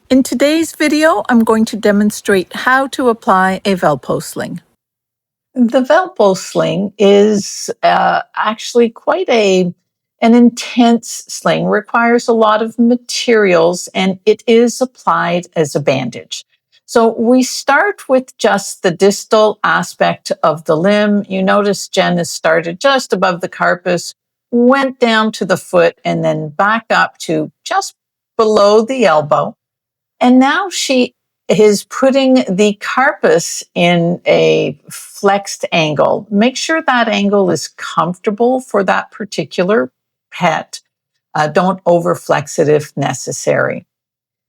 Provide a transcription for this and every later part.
In today's video, I'm going to demonstrate how to apply a Velpeau sling. The Velpeau sling is actually quite an intense sling, requires a lot of materials, and it is applied as a bandage. So we start with just the distal aspect of the limb. You notice Jen has started just above the carpus, went down to the foot, and then back up to just below the elbow. And now she is putting the carpus in a flexed angle. Make sure that angle is comfortable for that particular pet. Don't overflex it if necessary.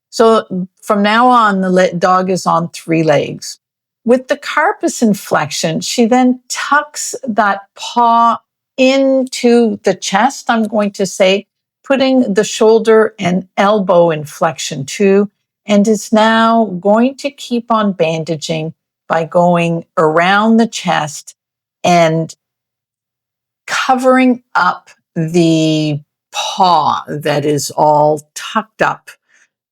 So from now on, the dog is on 3 legs. With the carpus inflection, she then tucks that paw into the chest, I'm going to say, putting the shoulder and elbow inflection too, and is now going to keep on bandaging by going around the chest and covering up the paw that is all tucked up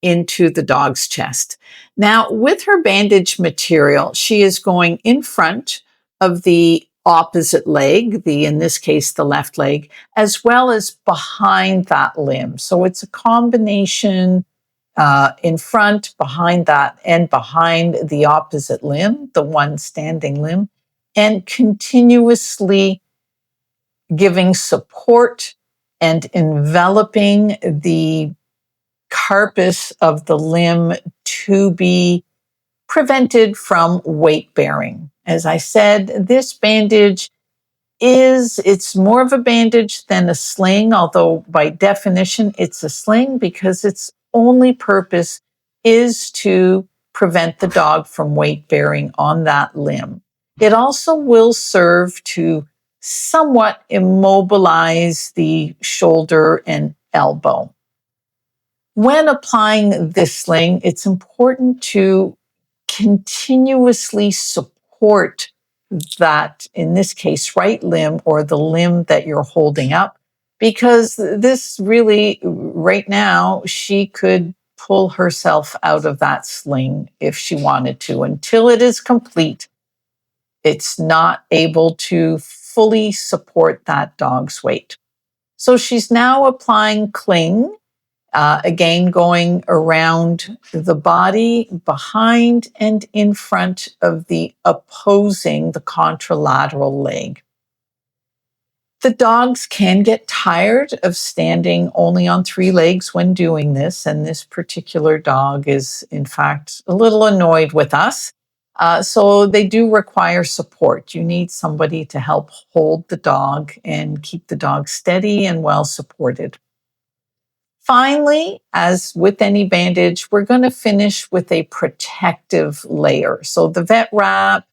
into the dog's chest. Now, with her bandage material, she is going in front of the opposite leg, in this case, the left leg, as well as behind that limb. So it's a combination in front, behind that, and behind the opposite limb, the one standing limb, and continuously giving support and enveloping the carpus of the limb to be prevented from weight bearing. As I said, this bandage it's more of a bandage than a sling, although by definition it's a sling because its only purpose is to prevent the dog from weight bearing on that limb. It also will serve to somewhat immobilize the shoulder and elbow. When applying this sling, it's important to continuously support that, in this case, right limb or the limb that you're holding up, because this really, right now, she could pull herself out of that sling if she wanted to. Until it is complete, it's not able to fully support that dog's weight. So she's now applying cling. Again, going around the body, behind and in front of the contralateral leg. The dogs can get tired of standing only on 3 legs when doing this, and this particular dog is, in fact, a little annoyed with us. So they do require support. You need somebody to help hold the dog and keep the dog steady and well supported. Finally, as with any bandage, we're going to finish with a protective layer. So the vet wrap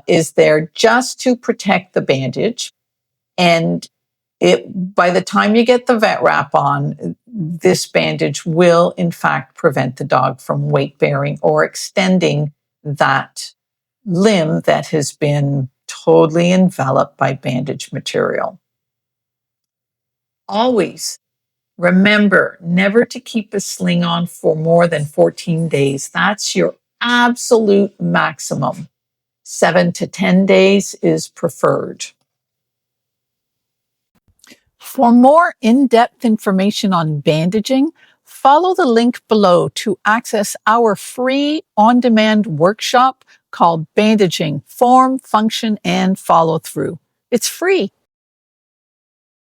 is there just to protect the bandage. And by the time you get the vet wrap on, this bandage will, in fact, prevent the dog from weight bearing or extending that limb that has been totally enveloped by bandage material. Always remember never to keep a sling on for more than 14 days. That's your absolute maximum. 7 to 10 days is preferred. For more in-depth information on bandaging, follow the link below to access our free on-demand workshop called Bandaging: Form, Function, and Follow-Through. It's free.